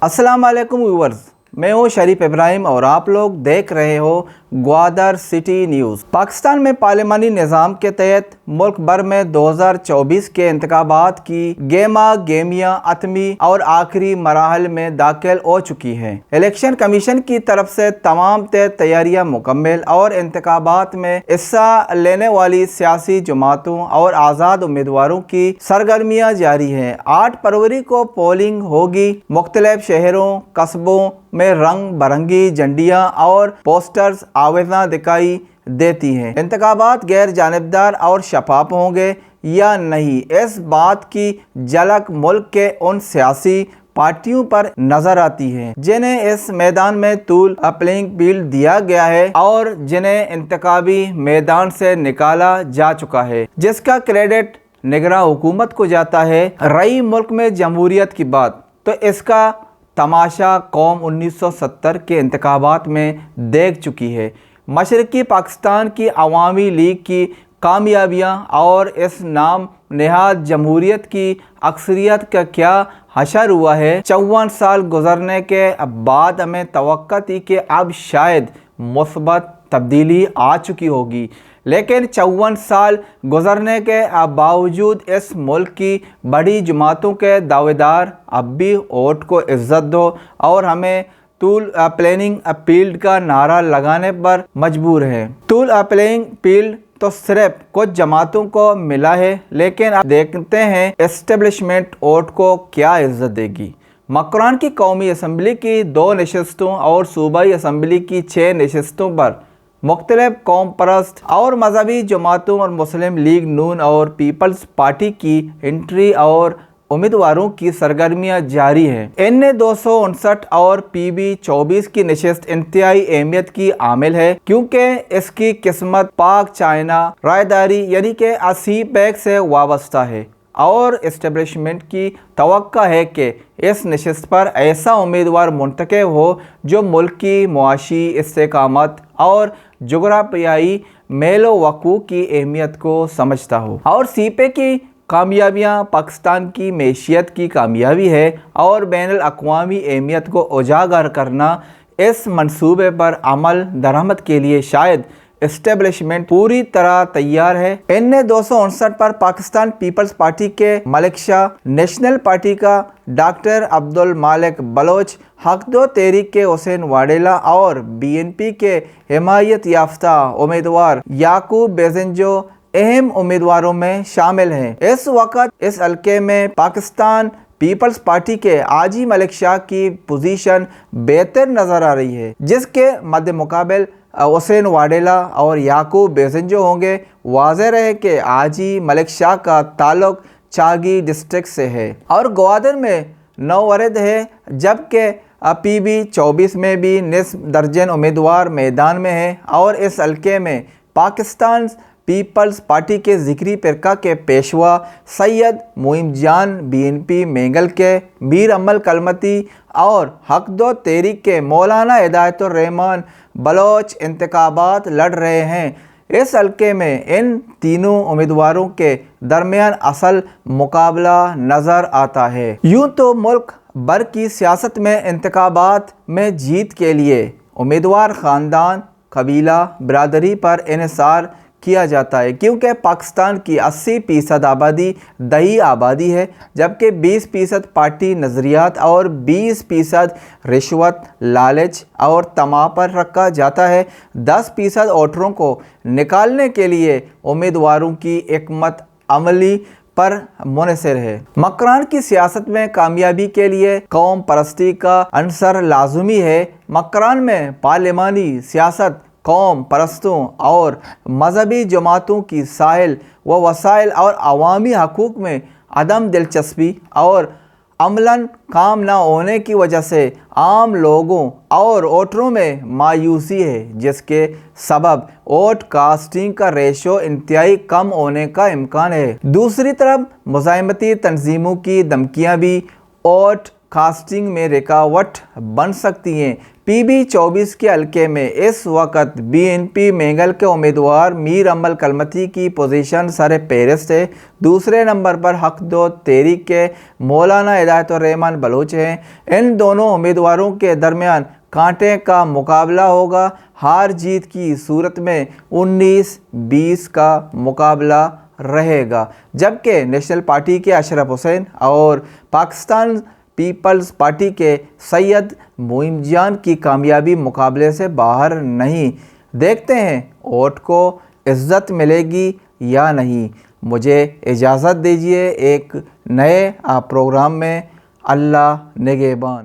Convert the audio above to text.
अस्सलाम वालेकुम व्यूअर्स, मैं हूँ शरीफ इब्राहिम और आप लोग देख रहे हो ग्वादर सिटी न्यूज़। पाकिस्तान में पार्लिमानी निज़ाम के तहत मुल्क भर में 2024 के इंतखाबात की गेमियाँ अतमी और आखिरी मराहल में दाखिल हो चुकी हैं। इलेक्शन कमीशन की तरफ से तमाम तैयारियां मुकम्मल और इंतखाबात में हिस्सा लेने वाली सियासी जमातों और आज़ाद उम्मीदवारों की सरगर्मियां जारी हैं। 8 फरवरी को पोलिंग होगी। मुख्तलिफ शहरों कस्बों में रंग बिरंगी झंडियाँ और पोस्टर्स आवेदन दिखाई देती हैं। इंतखाबात गैर जानिबदार और शफाफ होंगे या नहीं, इस बात की झलक मुल्क के उन सियासी पार्टियों पर नजर आती है जिन्हें इस मैदान में तूल प्लेइंग फील्ड दिया गया है और जिन्हें इंतखाबी मैदान से निकाला जा चुका है, जिसका क्रेडिट निगरान हुकूमत को जाता है। रही मुल्क में जमहूरियत की बात, तो इसका तमाशा कौम 1970 के इंतखाबात में देख चुकी है। मशरकी पाकिस्तान की अवामी लीग की कामयाबियां और इस नाम नेहाद जमहूरियत की अक्सरियत का क्या हशर हुआ है। 54 साल गुजरने के बाद हमें तवक्को थी कि अब शायद मुस्बत तब्दीली आ चुकी होगी, लेकिन 54 साल गुजरने के बावजूद इस मुल्क की बड़ी जमातों के दावेदार अब भी वोट को इज्जत दो और हमें टूल प्लेइंग फील्ड का नारा लगाने पर मजबूर है। टूल प्लेइंग फील्ड तो सिर्फ कुछ जमातों को मिला है, लेकिन अब देखते हैं एस्टेब्लिशमेंट वोट को क्या इज्जत देगी। मकरान की कौमी असम्बली की 2 नशस्तों और सूबाई असम्बली की 6 नशस्तों पर मुख्तलिफ कौम परस्त और मजहबी जमातों और मुस्लिम लीग नून और पीपल्स पार्टी की एंट्री और उम्मीदवारों की सरगर्मियां जारी हैं। एन 259 और PB 24 की नशस्त इंतहाई अहमियत की आमिल है, क्योंकि इसकी किस्मत पाक चाइना रायदारी यानी कि CPEC से वाबस्ता है और इस्टेब्लिशमेंट की तवक्को है कि इस नशस्त पर ऐसा उम्मीदवार मुंतखब हो जो मुल्क की मुआशी इस्तेकामत और जोग्राफियाई मेलो वकू की अहमियत को समझता हो। और CPEC की कामयाबियाँ पाकिस्तान की मैशियत की कामयाबी है और बैनुल अक़वामी अहमियत को उजागर करना। इस मंसूबे पर अमल दरामद के लिए शायद एस्टेब्लिशमेंट पूरी तरह तैयार है। एन 259 पर पाकिस्तान पीपल्स पार्टी के मलिक शाह, नेशनल पार्टी का डॉक्टर अब्दुल मालिक बलोच, हक दो तहरीक के हुसैन वाडेला और BNP के हिमायत याफ्ता उम्मीदवार याकूब बेज़ंजो अहम उम्मीदवारों में शामिल हैं। इस वक्त इस हल्के में पाकिस्तान पीपल्स पार्टी के आजी मलिक शाह की पोजीशन बेहतर नजर आ रही है, जिसके मद्दे मुकाबल हुसैन वाडेला और याकूब बेज़ंजो होंगे। वाज़ेह रहे कि आजी मलिक शाह का ताल्लुक चागी डिस्ट्रिक्ट से है और ग्वादर में 9 वारिद है, जबकि PB 24 में भी निस्फ दर्जन उम्मीदवार मैदान में हैं और इस हल्के में पाकिस्तान पीपल्स पार्टी के ज़िक्री फ़िरका के पेशवा सैयद मुइम जान BNP मैंगल के, मीर अमल कलमती और हक दो तहरीक के मौलाना हिदायतुर रहमान बलोच इंतखाबात लड़ रहे हैं। इस हल्के में इन तीनों उम्मीदवारों के दरमियान असल मुकाबला नज़र आता है। यूँ तो मुल्क भर की सियासत में इंतखाबात में जीत के लिए उम्मीदवार ख़ानदान, कबीला, बरादरी पर इन्हिसार किया जाता है, क्योंकि पाकिस्तान की 80% आबादी दही आबादी है, जबकि 20% पार्टी नज़रियात और 20% रिश्वत, लालच और तमा पर रखा जाता है। 10% वोटरों को निकालने के लिए उम्मीदवारों की हिकमत अमली पर मुनहसर है। मकरान की सियासत में कामयाबी के लिए कौम परस्ती का अंसर लाजुमी है। मकरान में पार्लिमानी सियासत कौम परस्तों और मजहबी जमातों की साहिल व वसाइल और अवामी हकूक़ में अदम दिलचस्पी और अमलन काम न होने की वजह से आम लोगों और वोटरों में मायूसी है, जिसके सबब वोट कास्टिंग का रेशो इंतहाई कम होने का इम्कान है। दूसरी तरफ मुज़ाहिमती तंजीमों की धमकियाँ भी वोट کاسٹنگ میں رکاوٹ بن سکتی ہیں۔ PB24 کے حلقے میں اس وقت BNP مینگل کے امیدوار میر امل کلمتی کی پوزیشن سر فہرست ہے۔ دوسرے نمبر پر حق دو تحریک کے مولانا ہدایت الرحمان بلوچ ہیں۔ ان دونوں امیدواروں کے درمیان کانٹے کا مقابلہ ہوگا۔ ہار جیت کی صورت میں 19-20 کا مقابلہ رہے گا، جبکہ نیشنل پارٹی کے اشرف حسین اور پاکستان پیپلز پارٹی کے سید معین جان کی کامیابی مقابلے سے باہر نہیں۔ دیکھتے ہیں ووٹ کو عزت ملے گی یا نہیں۔ مجھے اجازت دیجیے ایک نئے پروگرام میں۔ اللہ نگہبان۔